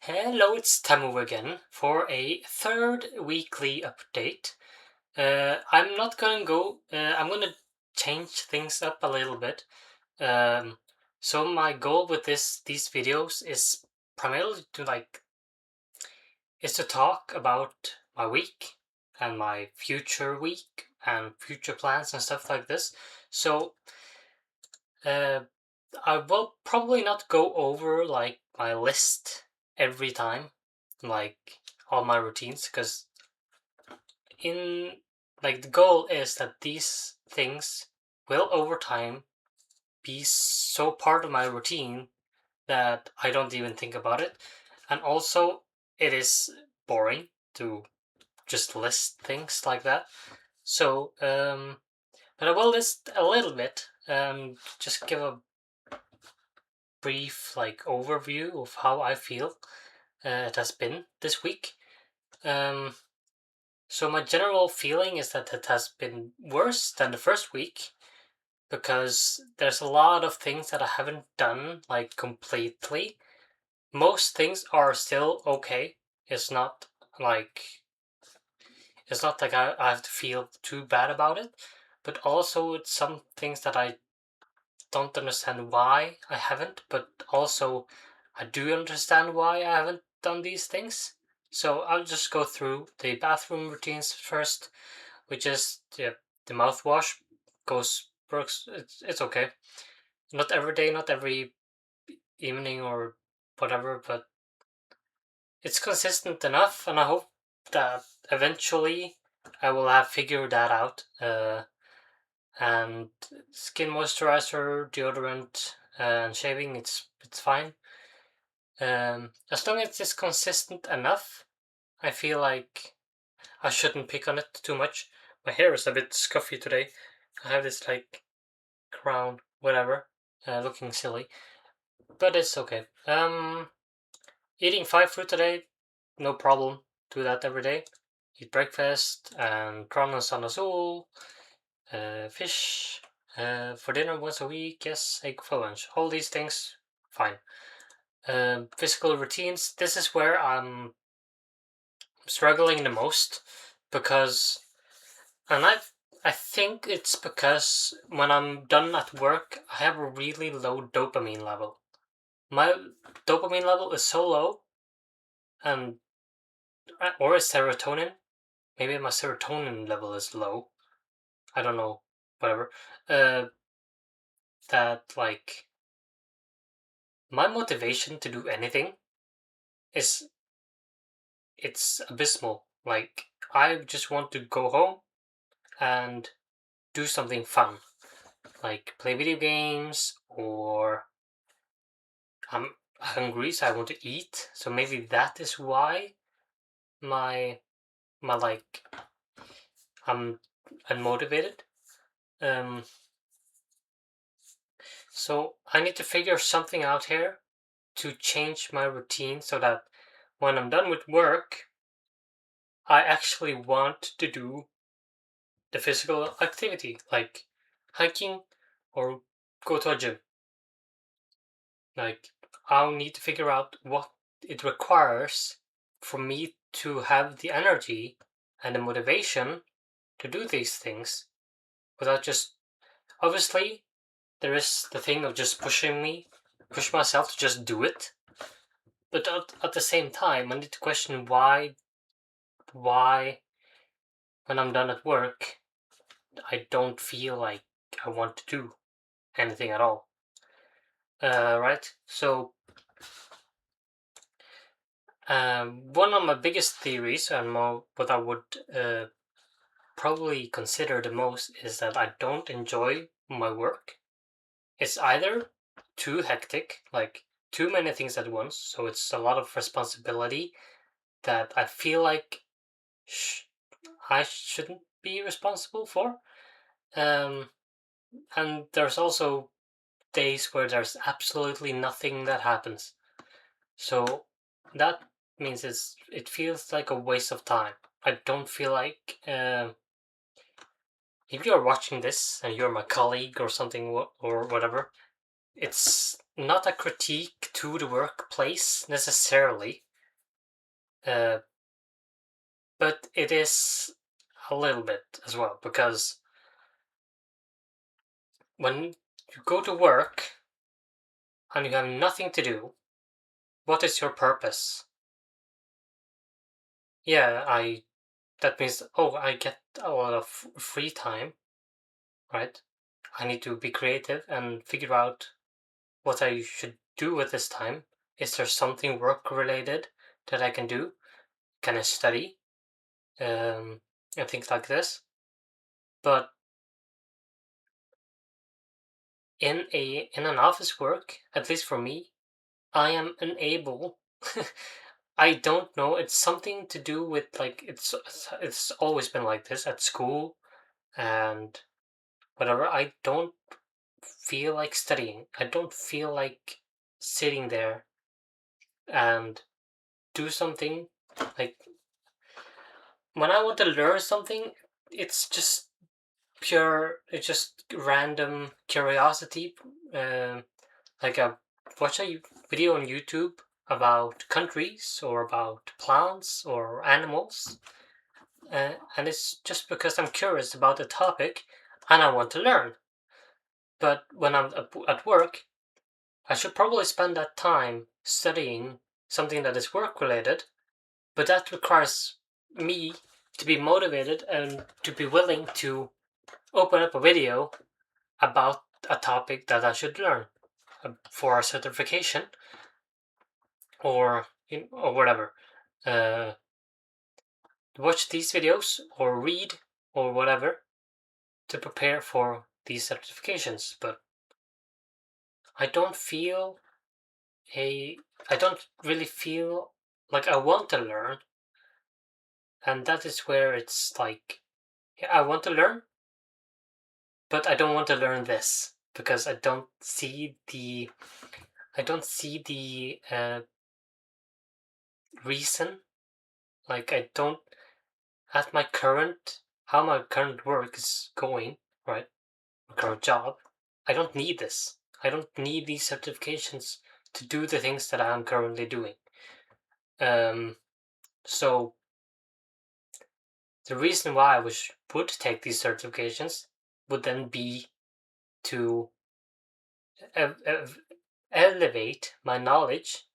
Hello, it's Tamu again for a third weekly update. I'm not gonna go, I'm gonna change things up a little bit. Um, so my goal with these videos is primarily is to talk about my week and my future week and future plans and stuff like this. So, uh, I will probably not go over like my list every time, like all my routines, because in the goal is that these things will over time be so part of my routine that I don't even think about it. And also, it is boring to just list things like that. So, but I will list a little bit, just give a brief overview of how I feel it has been this week. Um, so my general feeling is that it has been worse than the first week because there's a lot of things that I haven't done completely. Most things are still okay. It's not like I have to feel too bad about it, but also it's some things that I don't understand why I haven't, but also I do understand why I haven't done these things. So I'll just go through the bathroom routines first, which is the mouthwash works. It's okay. Not every day, not every evening or whatever, but it's consistent enough, and I hope that eventually I will have figured that out. And skin moisturizer, deodorant, and shaving, it's fine. As long as it's consistent enough, I feel like I shouldn't pick on it too much. My hair is a bit scuffy today. I have this crown, whatever, looking silly, but it's okay. Eating 5 fruit a day, no problem. Do that every day. Eat breakfast and kronos on azul, fish for dinner once a week. Yes, egg for lunch. All these things, fine. Physical routines. This is where I'm struggling the most because, and I think it's because when I'm done at work, I have a really low dopamine level. My dopamine level is so low, and or is serotonin. Maybe my serotonin level is low. I don't know. Whatever. Uh, that my motivation to do anything is it's abysmal. Like I just want to go home and do something fun, like play video games, or I'm hungry, so I want to eat. So maybe that is why my my I'm unmotivated. Um, so I need to figure something out here to change my routine so that when I'm done with work, I actually want to do the physical activity like hiking or go to a gym. Like, I'll need to figure out what it requires for me to have the energy and the motivation to do these things without just obviously there is the thing of just push myself to just do it. But at the same time, I need to question why when I'm done at work, I don't feel like I want to do anything at all. Right? So, one of my biggest theories, and more what I would probably consider the most, is that I don't enjoy my work. It's either too hectic, like too many things at once, so it's a lot of responsibility that I feel like I shouldn't be responsible for. Um, and there's also days where there's absolutely nothing that happens. So that means it feels like a waste of time. I don't feel like if you're watching this and you're my colleague or something or whatever, it's not a critique to the workplace necessarily, But it is a little bit as well, because when you go to work and you have nothing to do, what is your purpose? Yeah, that means, oh, I get a lot of free time, right? I need to be creative and figure out what I should do with this time. Is there something work related that I can do? Can I study? And things like this. But in an office work, at least for me, I am unable. I don't know. It's something to do with, like, it's always been like this at school and whatever. I don't feel like studying. I don't feel like sitting there and do something. Like, when I want to learn something, it's just it's just random curiosity. Like, I watch a video on YouTube about countries or about plants or animals, and it's just because I'm curious about the topic and I want to learn. But when I'm at work, I should probably spend that time studying something that is work related, but that requires me to be motivated and to be willing to open up a video about a topic that I should learn for a certification or whatever. Uh, watch these videos or read or whatever to prepare for these certifications, but I don't feel a I don't really feel like I want to learn, and that is where it's like, yeah, I want to learn, but I don't want to learn this because I don't see the reason. Like, I don't, at my current how my current work is going, right? My current job, I don't need this. I don't need these certifications to do the things that I'm currently doing. So the reason why I would take these certifications would then be to elevate my knowledge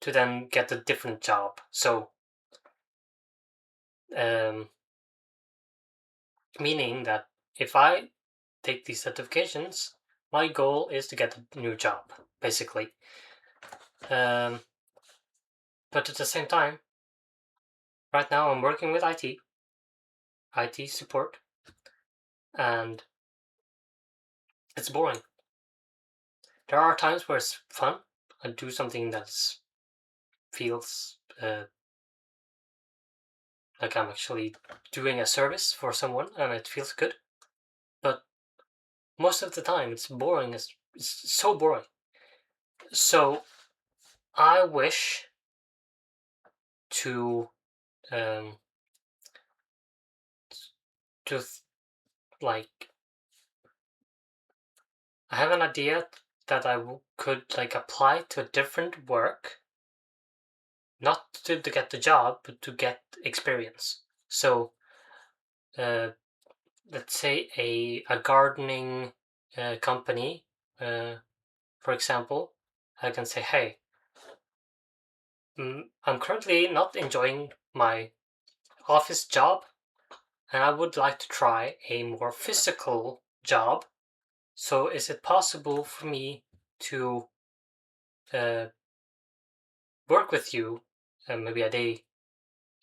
to then get a different job. So, meaning that if I take these certifications, my goal is to get a new job, basically. But at the same time, right now I'm working with IT support, and it's boring. There are times where it's fun. I do something that feels like I'm actually doing a service for someone and it feels good. But most of the time it's boring. It's so boring. So I wish to um to like, I have an idea that could, like, apply to a different work, not to get the job, but to get experience. So let's say a gardening company, for example, I can say, hey, I'm currently not enjoying my office job, and I would like to try a more physical job. So is it possible for me to uh, work with you maybe a day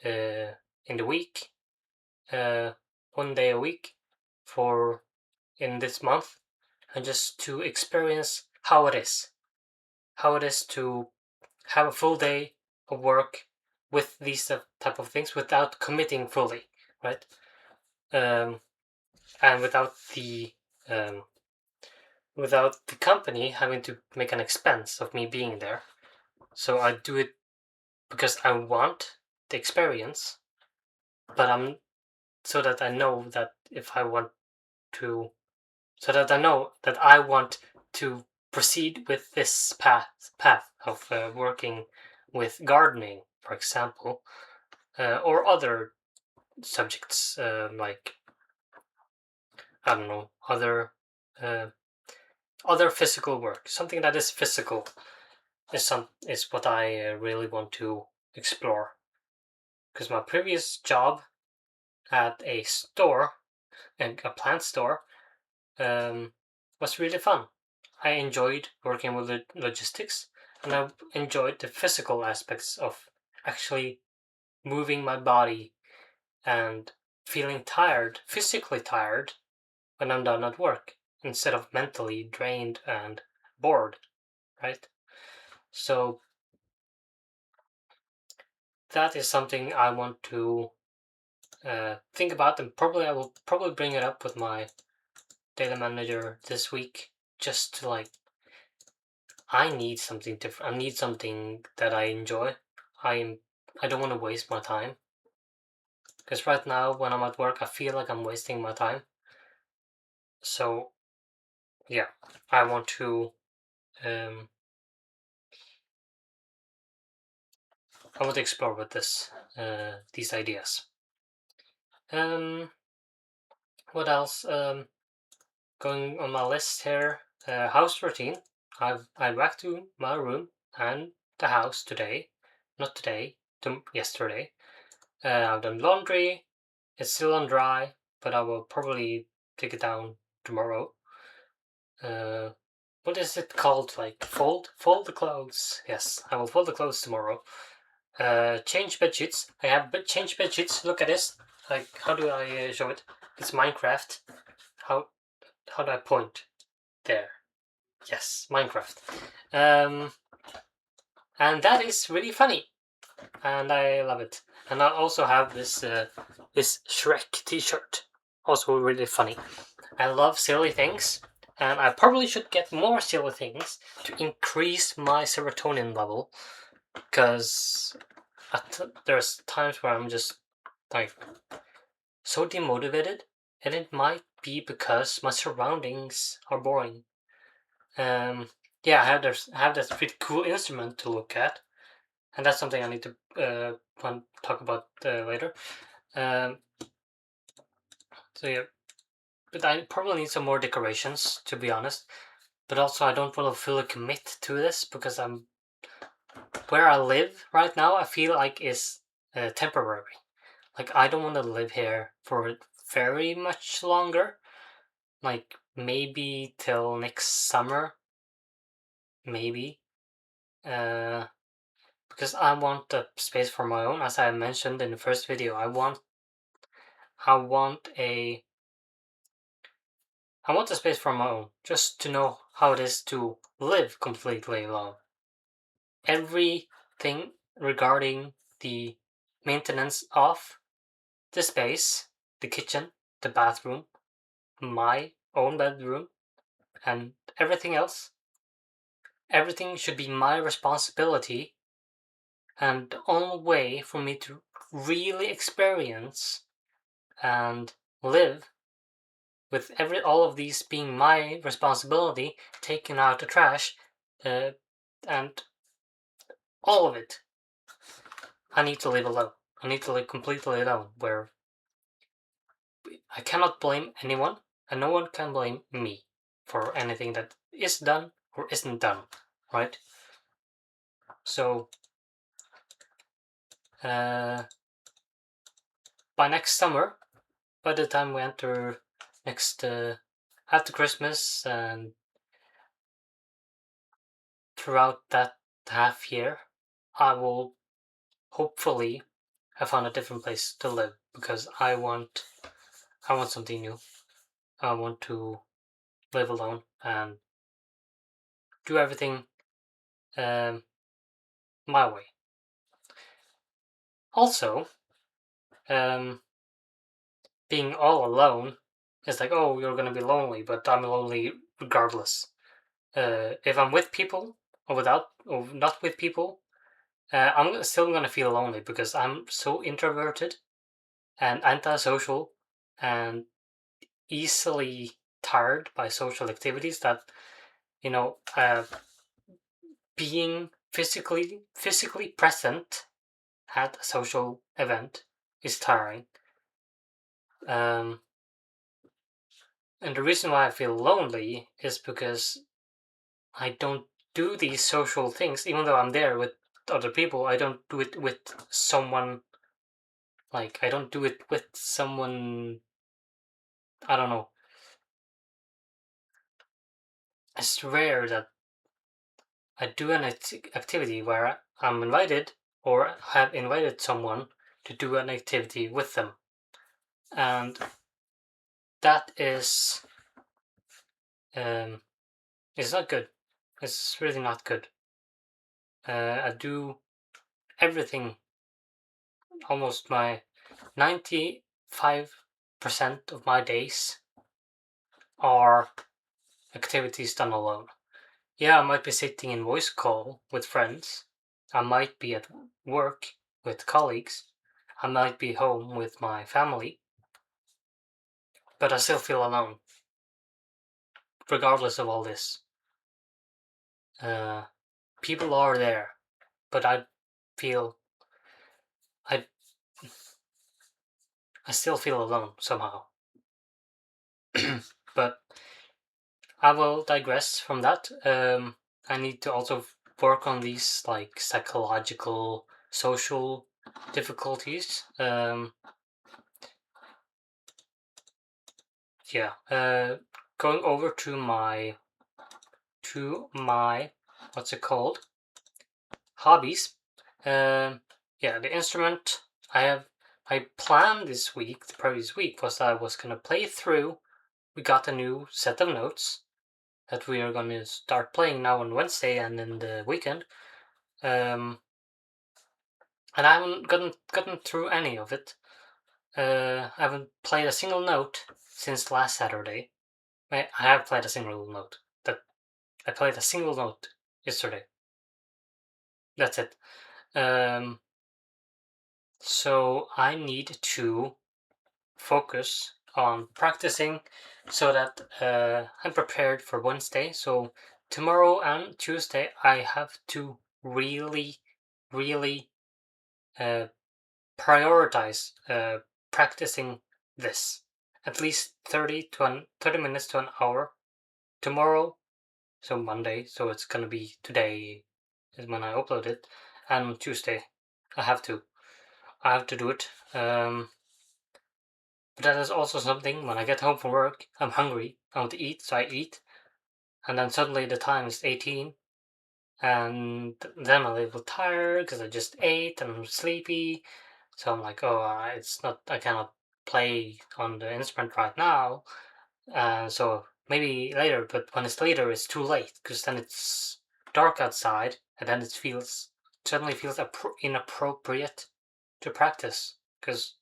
in the week, uh, 1 day a week for in this month, and just to experience how it is to have a full day of work with these type of things without committing fully, right? And um, without the company having to make an expense of me being there. So I do it because I want the experience, but so that I know that if I want to, so that I know that I want to proceed with this path of working with gardening, for example, or other subjects, like, I don't know, other physical work. Something that is physical is what I really want to explore. Because my previous job at a store, a plant store, was really fun. I enjoyed working with logistics, and I enjoyed the physical aspects of actually moving my body and feeling tired, physically tired, when I'm done at work, instead of mentally drained and bored, right? So that is something I want to think about, and I will probably bring it up with my data manager this week, just to like, I need something different. I need something that I enjoy. I don't want to waste my time, because right now when I'm at work I feel like I'm wasting my time. So yeah, I want to um, explore with these ideas. What else? Going on my list here, house routine. I back to my room and the house today, not today, yesterday. I've done laundry. It's still on dry, but I will probably take it down tomorrow. What is it called? Like fold the clothes. Yes, I will fold the clothes tomorrow. Change bed sheets. I have changed bed sheets. Look at this. Like, how do I show it? It's Minecraft. How do I point? There. Yes, Minecraft. And that is really funny, and I love it. And I also have this Shrek T-shirt, also really funny. I love silly things, and I probably should get more silly things to increase my serotonin level, because there's times where I'm just like so demotivated, and it might be because my surroundings are boring. Yeah, I have this pretty cool instrument to look at, and that's something I need to talk about later. Um, so yeah, but I probably need some more decorations, to be honest. But also, I don't want to fully commit to this, because where I live right now, I feel like is temporary. Like, I don't want to live here for very much longer. Like, maybe till next summer, maybe. Because I want a space for my own, as I mentioned in the first video. I want a space for my own, just to know how it is to live completely alone. Everything regarding the maintenance of the space, the kitchen, the bathroom, my own bedroom, and everything else, everything should be my responsibility. And the only way for me to really experience and live with all of these being my responsibility, taking out the trash, and all of it, I need to live alone. I need to live completely alone, where I cannot blame anyone, and no one can blame me for anything that is done or isn't done, right? So, by next summer, by the time we enter next after Christmas and throughout that half year, I will hopefully have found a different place to live, because I want something new. I want to live alone and do everything um, my way. Also, um, being all alone is like, oh, you're gonna be lonely, but I'm lonely regardless. If I'm with people or not with people, I'm still gonna feel lonely, because I'm so introverted and antisocial and easily tired by social activities that, being physically present at a social event is tiring. And the reason why I feel lonely is because I don't do these social things, even though I'm there with other people. I don't do it with someone. Like, I don't do it with someone. I don't know. It's rare that I do an activity where I'm invited or have invited someone to do an activity with them. And that is not good. It's really not good. I do everything, almost my 95% of my days are activities done alone. Yeah, I might be sitting in voice call with friends. I might be at work with colleagues. I might be home with my family. But I still feel alone, regardless of all this. People are there, but I feel I I still feel alone somehow. But I will digress from that. I need to also work on these like psychological, social difficulties. Going over to my what's it called? Hobbies. The instrument I planned this week, the previous week, was that I was gonna play through. We got a new set of notes that we are gonna start playing now on Wednesday and in the weekend. And I haven't gotten through any of it. I haven't played a single note since last Saturday. I have played a single note. I played a single note yesterday. That's it. So I need to focus on practicing so that I'm prepared for Wednesday. So tomorrow and Tuesday, I have to really, really prioritize practicing this at least 30 minutes to an hour tomorrow. So Monday, so it's gonna be today is when I upload it, and Tuesday I have to do it. But that is also something, when I get home from work, I'm hungry, I want to eat, so I eat, and then suddenly the time is 18, and then I'm a little tired because I just ate and I'm sleepy, so I'm like, oh, I cannot play on the instrument right now, so maybe later, but when it's later, it's too late, because then it's dark outside, and then suddenly feels inappropriate to practice, because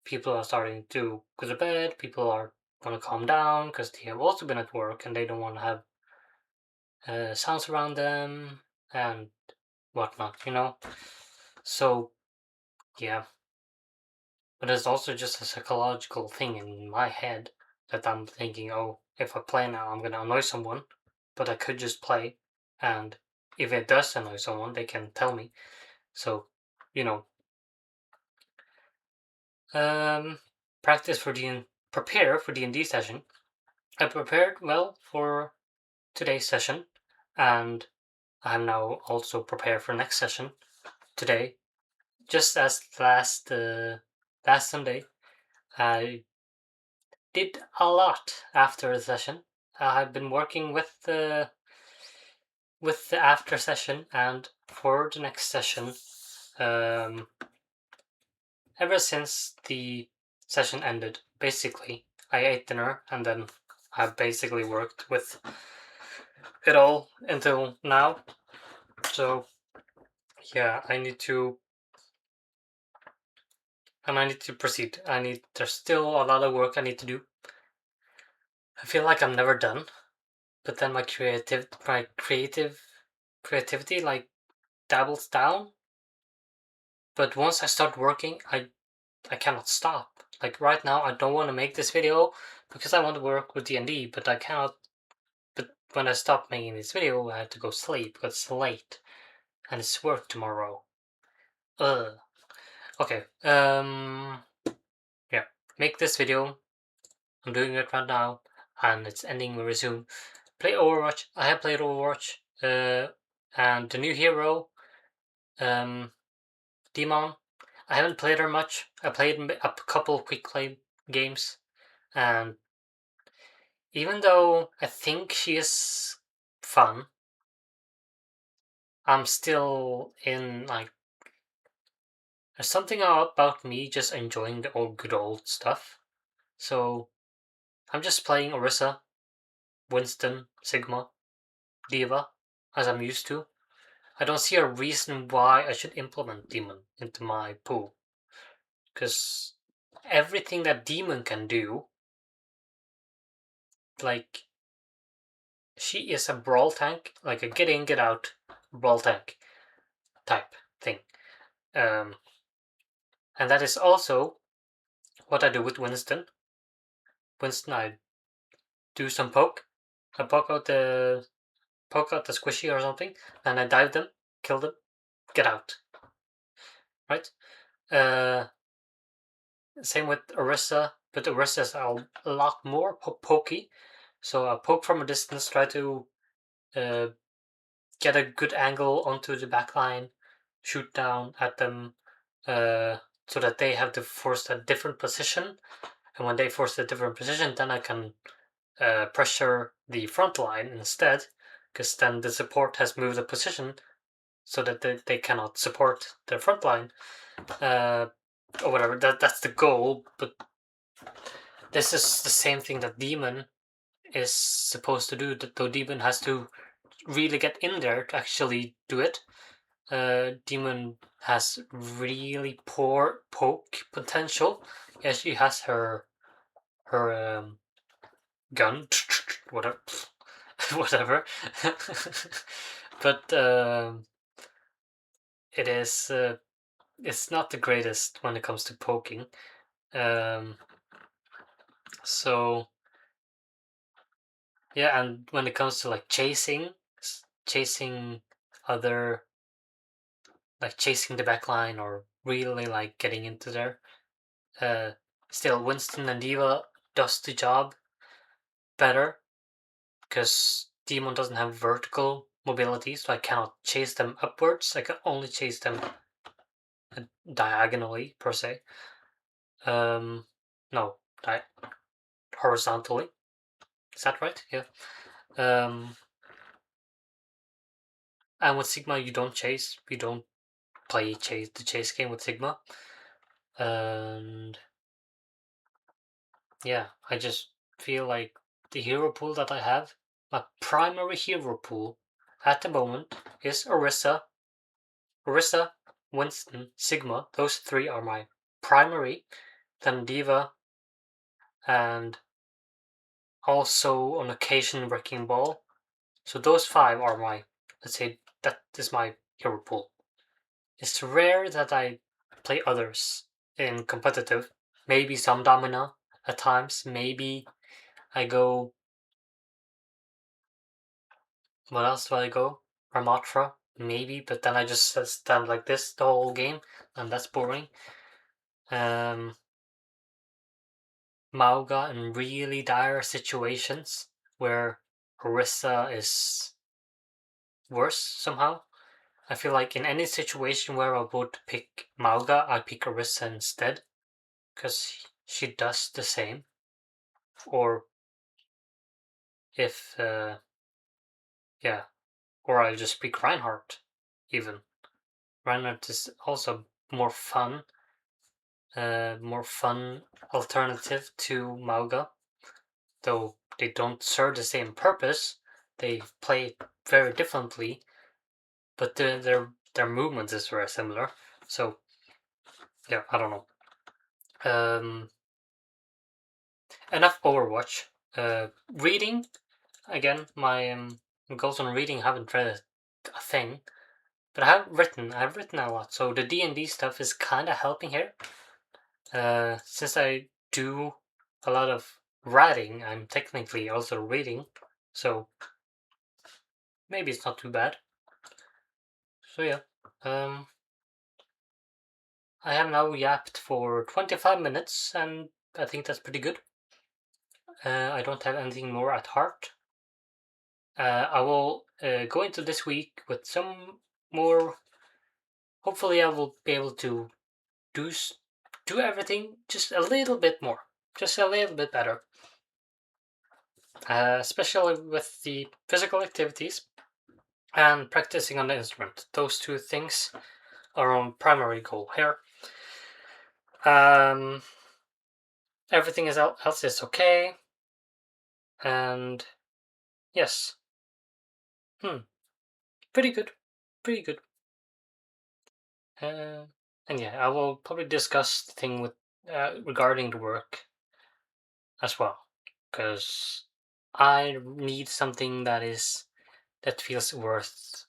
people are starting to go to bed, people are want to calm down because they have also been at work and they don't want to have sounds around them and whatnot. So, yeah. But it's also just a psychological thing in my head that I'm thinking, oh, if I play now, I'm going to annoy someone, but I could just play. And if it does annoy someone, they can tell me. So, you know, practice prepare for D&D session. I prepared well for today's session, and I'm now also prepared for next session today. Just as last Sunday, I did a lot after the session. I've been working with the after session, and for the next session, ever since the session ended, basically, I ate dinner and then I've basically worked with it all until now. So yeah, I need to proceed. There's still a lot of work I need to do. I feel like I'm never done, but then my creativity like dabbles down. But once I start working, I cannot stop. Like right now, I don't want to make this video because I want to work with D&D, but I cannot. But when I stop making this video, I have to go sleep because it's late. and it's work tomorrow. Okay. Yeah. Make this video. I'm doing it right now, and it's ending very soon. Play Overwatch. I have played Overwatch. And the new hero, Demon. I haven't played her much. I played a couple quick play games, and even though I think she is fun, I'm still in like there's something about me just enjoying the old good old stuff. So I'm just playing Orisa, Winston, Sigma, Diva, as I'm used to. I don't see a reason why I should implement Demon into my pool. Because everything that Demon can do, like, she is a brawl tank, like a get in, get out brawl tank type thing. And that is also what I do with Winston. Winston, I do some poke. I poke out the squishy or something, and I dive them, kill them, get out. Right? Same with Orisa, but Orisa is a lot more pokey. So I poke from a distance, try to get a good angle onto the backline, shoot down at them, so that they have to force a different position. And when they force a different position, then I can pressure the front line instead, because then the support has moved a position so that they cannot support their front line, or whatever. That's the goal, but this is the same thing that Demon is supposed to do. Though Demon has to really get in there to actually do it. Demon has really poor poke potential. Yeah, she has her gun, whatever, whatever. But it is it's not the greatest when it comes to poking. So yeah, and when it comes to like chasing other, like chasing the backline or really like getting into there, still Winston and Diva does the job better because Demon doesn't have vertical mobility, so I cannot chase them upwards. I can only chase them diagonally per se. No, horizontally. Is that right? Yeah. And with Sigma, you don't chase. You don't play the chase game with Sigma. And yeah, I just feel like the hero pool that I have, my primary hero pool at the moment is Orisa, Winston, Sigma. Those three are my primary. Then Diva, and also on occasion Wrecking Ball. So those five are my, let's say, that is my hero pool. It's rare that I play others in competitive. Maybe some Domina at times. Maybe I go. What else do I go? Ramatra, maybe, but then I just stand like this the whole game, and that's boring. Mauga in really dire situations where Orisa is worse somehow. I feel like in any situation where I would pick Mauga, I pick Orisa instead, because she does the same. Or if, yeah, or I'll just pick Reinhardt, even. Reinhardt is also more fun alternative to Mauga, though they don't serve the same purpose. They play very differently, but their movement is very similar. So yeah, I don't know. Enough Overwatch. Reading again. My goals on reading haven't read a thing, but I've written a lot. So the D&D stuff is kind of helping here. Since I do a lot of writing, I'm technically also reading, so maybe it's not too bad. So yeah, I have now yapped for 25 minutes, and I think that's pretty good. I don't have anything more at heart. I will go into this week with some more. Hopefully, I will be able to do do everything just a little bit more, just a little bit better. Especially with the physical activities and practicing on the instrument. Those two things are our primary goal here. Um, everything else is okay, and yes, pretty good, pretty good. And yeah, I will probably discuss the thing with regarding the work as well, because I need something that feels worth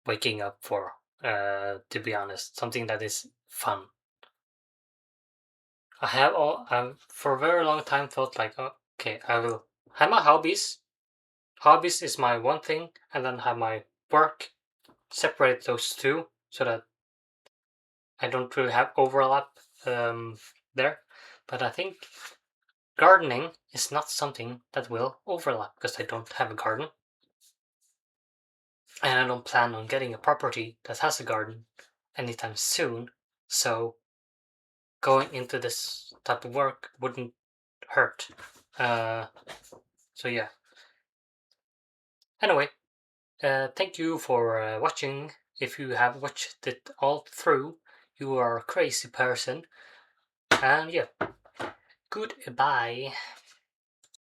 waking up for. To be honest, something that is fun. I've for a very long time thought like, okay, I will have my hobbies. Hobbies is my one thing, and then have my work. Separate those two so that I don't really have overlap there. But I think gardening is not something that will overlap because I don't have a garden. And I don't plan on getting a property that has a garden anytime soon. So going into this type of work wouldn't hurt. So yeah. Anyway, thank you for watching. If you have watched it all through, you are a crazy person. And yeah, goodbye.